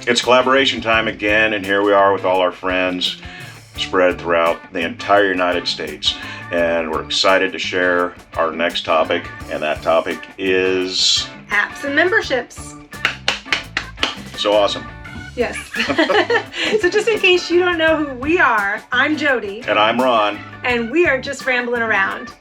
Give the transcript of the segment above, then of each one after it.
It's collaboration time again, and here we are with all our friends spread throughout the entire United States. And we're excited to share our next topic, and that topic is apps and memberships. So awesome. Yes. So just in case you don't know who we are, I'm Jody. And I'm Ron. And we are just rambling around.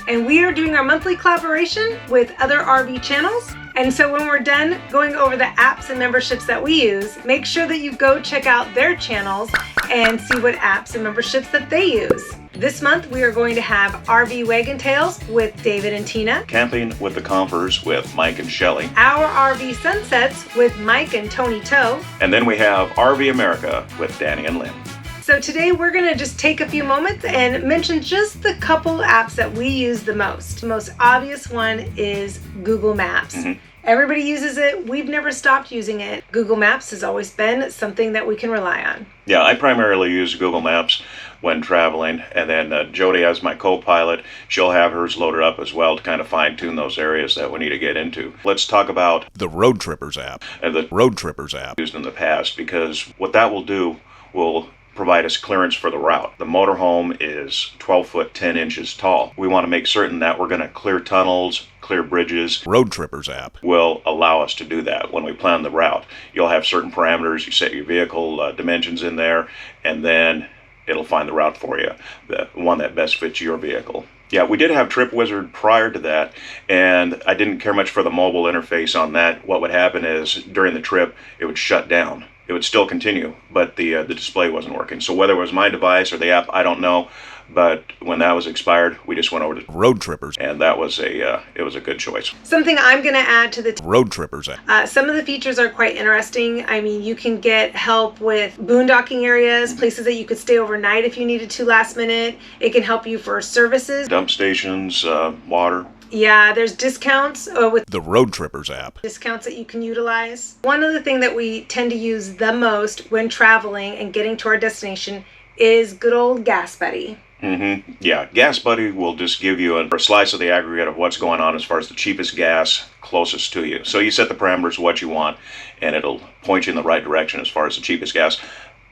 And we are doing our monthly collaboration with other RV channels. And so when we're done going over the apps and memberships that we use, make sure that you go check out their channels and see what apps and memberships that they use. This month we are going to have RV Wagon Tales with David and Tina. Camping with the Compers with Mike and Shelley. Our RV Sunsets with Mike and Tony Toe. And then we have RV America with Danny and Lynn. So today we're going to just take a few moments and mention just the couple apps that we use the most. The most obvious one is Google Maps. Mm-hmm. Everybody uses it. We've never stopped using it. Google Maps has always been something that we can rely on. Yeah, I primarily use Google Maps when traveling, and then Jody as my co-pilot, she'll have hers loaded up as well to kind of fine-tune those areas that we need to get into. Let's talk about the Roadtrippers app. The Roadtrippers app used in the past, because what that will do will provide us clearance for the route. The motorhome is 12 foot 10 inches tall. We want to make certain that we're going to clear tunnels, clear bridges. Roadtrippers app will allow us to do that when we plan the route. You'll have certain parameters. You set your vehicle dimensions in there, and then it'll find the route for you, the one that best fits your vehicle. Yeah, we did have TripWizard prior to that, and I didn't care much for the mobile interface on that. What would happen is during the trip, it would shut down. It would still continue, but the display wasn't working. So whether it was my device or the app, I don't know. But when that was expired, we just went over to Roadtrippers, and that was it was a good choice. Something I'm going to add to the Roadtrippers app. Some of the features are quite interesting. I mean, you can get help with boondocking areas, places that you could stay overnight if you needed to last minute. It can help you for services, dump stations, water. Yeah, there's discounts with the Roadtrippers app. Discounts that you can utilize. One of the things that we tend to use the most when traveling and getting to our destination is good old Gas Buddy. Mm-hmm. Yeah, Gas Buddy will just give you a slice of the aggregate of what's going on as far as the cheapest gas closest to you. So you set the parameters of what you want, and it'll point you in the right direction as far as the cheapest gas.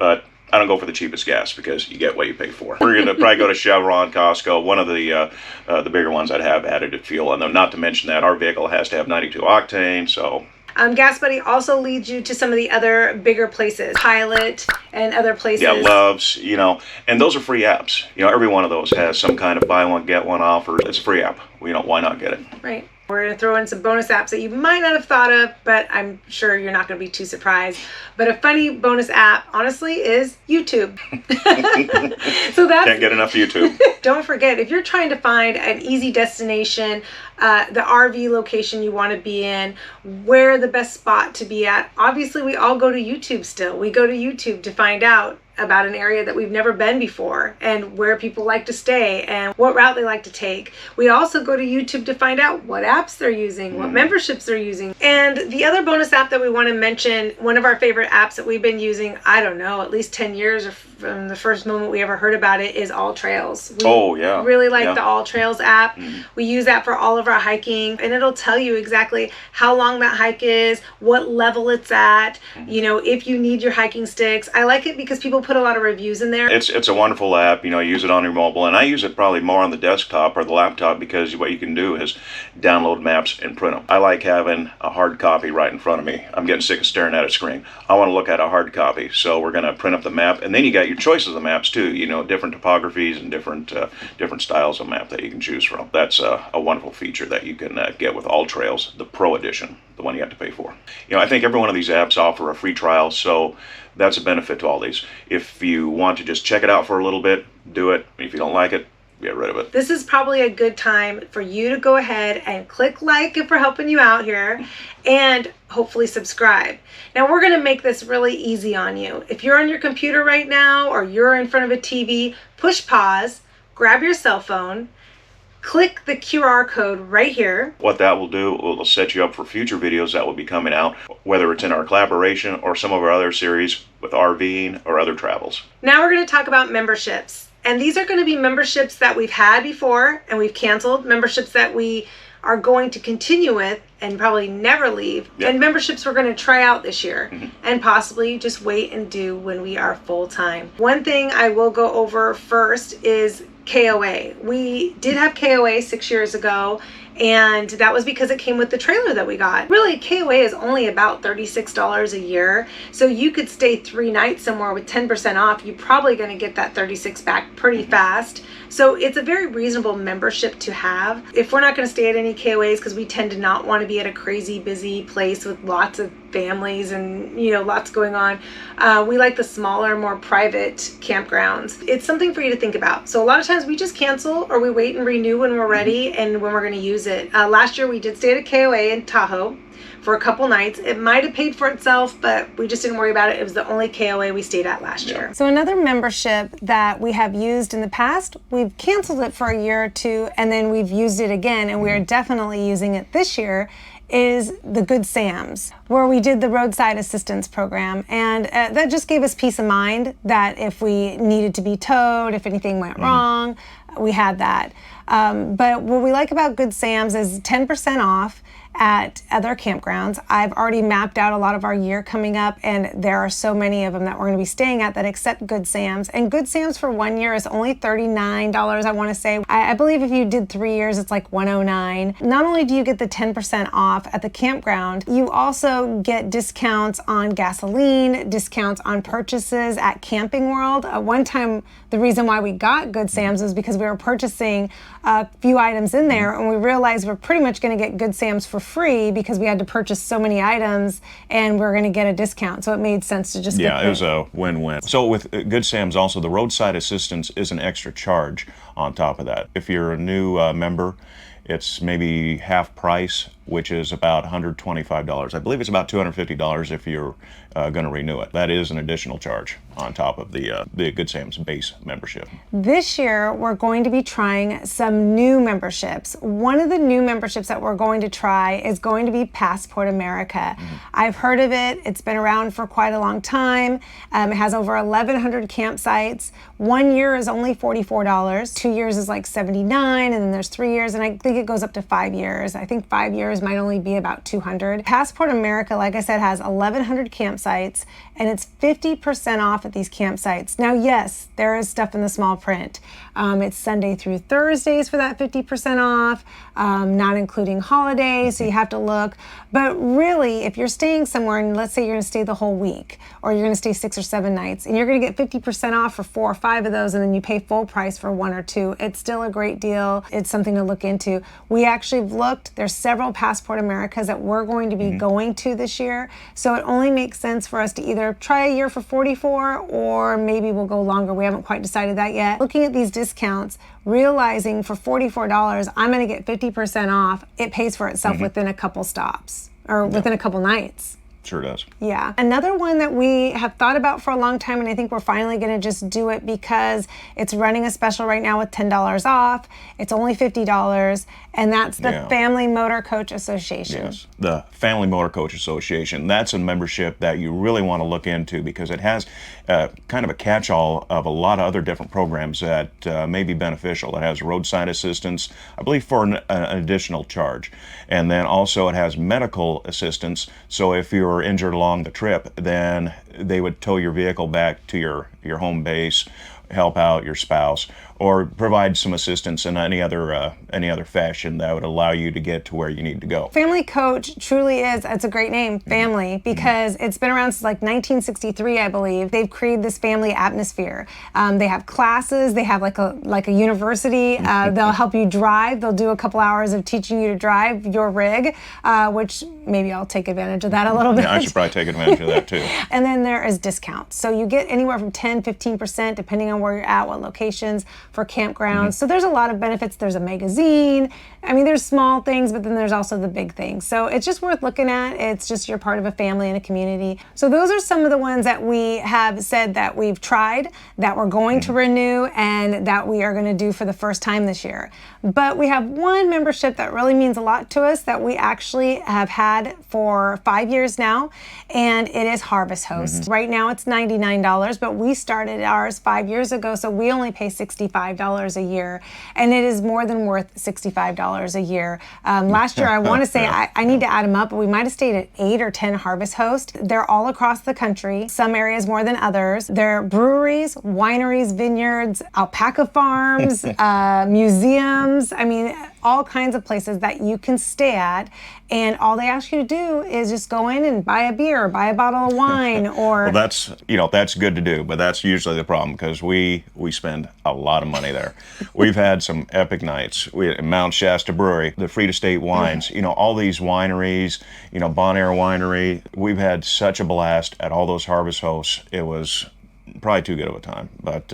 But I don't go for the cheapest gas because you get what you pay for. We're going to probably go to Chevron, Costco, one of the bigger ones that have additive fuel. And then not to mention that our vehicle has to have 92 octane, so... Gas Buddy also leads you to some of the other bigger places, Pilot and other places. Yeah, Loves, and those are free apps. Every one of those has some kind of buy one, get one offer. It's a free app. Why not get it? Right. We're going to throw in some bonus apps that you might not have thought of, but I'm sure you're not going to be too surprised. But a funny bonus app, honestly, is YouTube. So that's... Can't get enough YouTube. Don't forget, if you're trying to find an easy destination, the RV location you want to be in, where the best spot to be at, obviously we all go to YouTube still. We go to YouTube to find out about an area that we've never been before and where people like to stay and what route they like to take. We also go to YouTube to find out what apps they're using, what memberships they're using. And the other bonus app that we want to mention, one of our favorite apps that we've been using, I don't know, at least 10 years or from the first moment we ever heard about it, is All Trails. We really like the All Trails app. We use that for all of our hiking, and it'll tell you exactly how long that hike is, what level it's at, if you need your hiking sticks. I like it because people put a lot of reviews in there. It's a wonderful app. Use it on your mobile, and I use it probably more on the desktop or the laptop because what you can do is download maps and print them. I like having a hard copy right in front of me. I'm getting sick of staring at a screen. I want to look at a hard copy, so we're going to print up the map, and then you got your choices of maps too. Different topographies and different styles of map that you can choose from. That's a wonderful feature that you can get with All Trails, the Pro Edition, the one you have to pay for. I think every one of these apps offer a free trial, so that's a benefit to all these. If you want to just check it out for a little bit, do it. If you don't like it, get rid of it. This is probably a good time for you to go ahead and click like if we're helping you out here, and hopefully subscribe. Now we're going to make this really easy on you. If you're on your computer right now or you're in front of a TV, push pause, grab your cell phone, click the QR code right here. What that will do, it'll set you up for future videos that will be coming out, whether it's in our collaboration or some of our other series with RVing or other travels. Now we're going to talk about memberships. And these are going to be memberships that we've had before and we've canceled, memberships that we are going to continue with and probably never leave, and memberships we're going to try out this year and possibly just wait and do when we are full-time. One thing I will go over first is KOA. We did have KOA 6 years ago, and that was because it came with the trailer that we got. Really, KOA is only about $36 a year, so you could stay 3 nights somewhere with 10% off. You're probably going to get that $36 back pretty fast. So it's a very reasonable membership to have. If we're not going to stay at any KOAs, because we tend to not want to be at a crazy busy place with lots of families and lots going on, we like the smaller, more private campgrounds. It's something for you to think about. So a lot of times we just cancel, or we wait and renew when we're ready and when we're going to use it. Last year we did stay at a KOA in Tahoe for a couple nights. It might have paid for itself, but we just didn't worry about it. It was the only KOA we stayed at last year. So another membership that we have used in the past, we've canceled it for a year or two, and then we've used it again, and we are definitely using it this year, is the Good Sam's, where we did the roadside assistance program. And that just gave us peace of mind that if we needed to be towed, if anything went wrong, we had that. But what we like about Good Sam's is 10% off at other campgrounds. I've already mapped out a lot of our year coming up, and there are so many of them that we're going to be staying at that accept Good Sam's. And Good Sam's for 1 year is only $39, I want to say. I believe if you did 3 years, it's like $109. Not only do you get the 10% off at the campground, you also get discounts on gasoline, discounts on purchases at Camping World. One time, the reason why we got Good Sam's was because we were purchasing a few items in there, and we realized we're pretty much going to get Good Sam's for free because we had to purchase so many items and we're going to get a discount. So it made sense to just get it was a win-win. So with Good Sam's also, the roadside assistance is an extra charge on top of that. If you're a new member, it's maybe half price, which is about $125. I believe it's about $250 if you're going to renew it. That is an additional charge on top of the Good Sam's base membership. This year, we're going to be trying some new memberships. One of the new memberships that we're going to try is going to be Passport America. I've heard of it. It's been around for quite a long time. It has over 1,100 campsites. 1 year is only $44. 2 years is like $79, and then there's 3 years, and I think it goes up to 5 years. I think 5 years might only be about $200. Passport America, like I said, has 1,100 campsites, and it's 50% off at these campsites. Now, yes, there is stuff in the small print. It's Sunday through Thursdays for that 50% off, not including holidays, so you have to look. But really, if you're staying somewhere, and let's say you're going to stay the whole week, or you're going to stay 6 or 7 nights, and you're going to get 50% off for 4 or 5 of those, and then you pay full price for 1 or 2, it's still a great deal. It's something to look into. We actually have looked. There's several Passport Americas that we're going to be going to this year, so it only makes sense for us to either try a year for $44, or maybe we'll go longer. We haven't quite decided that yet. Looking at these discounts, realizing for $44, I'm going to get 50% off, it pays for itself within a couple stops, or within a couple nights. Sure does. Yeah. Another one that we have thought about for a long time, and I think we're finally going to just do it because it's running a special right now with $10 off. It's only $50, and that's the Family Motor Coach Association. Yes, the Family Motor Coach Association. That's a membership that you really want to look into because it has kind of a catch-all of a lot of other different programs that may be beneficial. It has roadside assistance, I believe, for an additional charge. And then also it has medical assistance. So if you're injured along the trip, then they would tow your vehicle back to your home base, help out your spouse, or provide some assistance in any other fashion that would allow you to get to where you need to go. Family Coach truly is, it's a great name, family, because it's been around since like 1963, I believe. They've created this family atmosphere. They have classes, they have like a university. They'll help you drive. They'll do a couple hours of teaching you to drive your rig, which maybe I'll take advantage of that a little bit. Yeah, I should probably take advantage of that too. And then there is discounts. So you get anywhere from 10, 15%, depending on where you're at, what locations, for campgrounds. So there's a lot of benefits. There's a magazine. I mean, there's small things, but then there's also the big things. So it's just worth looking at. It's just you're part of a family and a community. So those are some of the ones that we have said that we've tried, that we're going to renew, and that we are going to do for the first time this year. But we have one membership that really means a lot to us that we actually have had for 5 years now, and it is Harvest Host. Right now it's $99, but we started ours 5 years years ago, so we only pay $65 a year, and it is more than worth $65 a year. Last year, I want to say, I need to add them up, but we might have stayed at 8 or 10 Harvest Hosts. They're all across the country, some areas more than others. They're breweries, wineries, vineyards, alpaca farms, museums. I mean, all kinds of places that you can stay at, and all they ask you to do is just go in and buy a beer, or buy a bottle of wine, or... Well, that's good to do, but that's usually the problem, because we spend a lot of money there. We've had some epic nights. We at Mount Shasta Brewery, the Free to State wines, all these wineries, Bon Air Winery. We've had such a blast at all those Harvest Hosts. It was probably too good of a time, but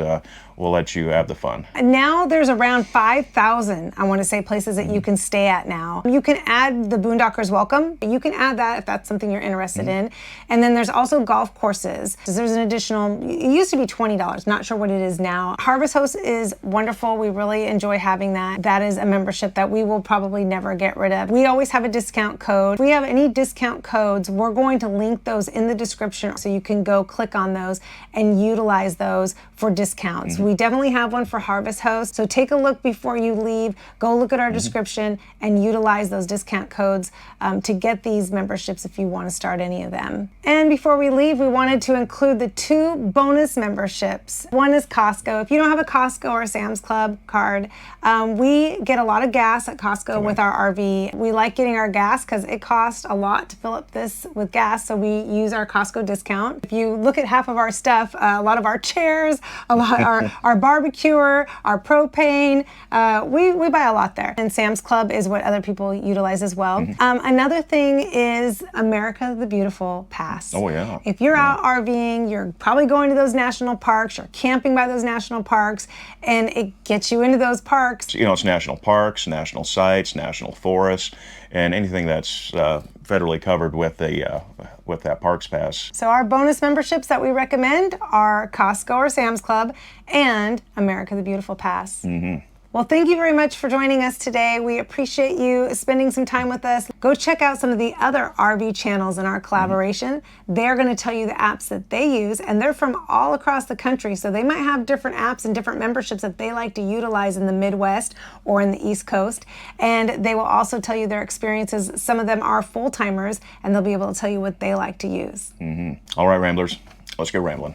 we'll let you have the fun. Now there's around 5,000, I want to say, places that you can stay at now. You can add the Boondockers Welcome. You can add that if that's something you're interested in. And then there's also golf courses. There's an additional, it used to be $20, not sure what it is now. Harvest Host is wonderful. We really enjoy having that. That is a membership that we will probably never get rid of. We always have a discount code. If we have any discount codes, we're going to link those in the description so you can go click on those and utilize those for discounts. We definitely have one for Harvest Host, so take a look before you leave. Go look at our description and utilize those discount codes to get these memberships if you want to start any of them. And before we leave, we wanted to include the 2 bonus memberships. One is Costco. If you don't have a Costco or a Sam's Club card, we get a lot of gas at Costco with our RV. We like getting our gas because it costs a lot to fill up this with gas, so we use our Costco discount. If you look at half of our stuff, a lot of our chairs, a lot our barbecuer, our propane, we buy a lot there. And Sam's Club is what other people utilize as well. Another thing is America the Beautiful Pass. Oh, yeah. If you're out RVing, you're probably going to those national parks, you're camping by those national parks, and it gets you into those parks. It's national parks, national sites, national forests, and anything that's federally covered with that Parks Pass. So our bonus memberships that we recommend are Costco or Sam's Club and America the Beautiful Pass. Well, thank you very much for joining us today. We appreciate you spending some time with us. Go check out some of the other RV channels in our collaboration. They're going to tell you the apps that they use, and they're from all across the country, so they might have different apps and different memberships that they like to utilize in the Midwest or in the East Coast. And they will also tell you their experiences. Some of them are full-timers, and they'll be able to tell you what they like to use. All right, Ramblers, let's get rambling.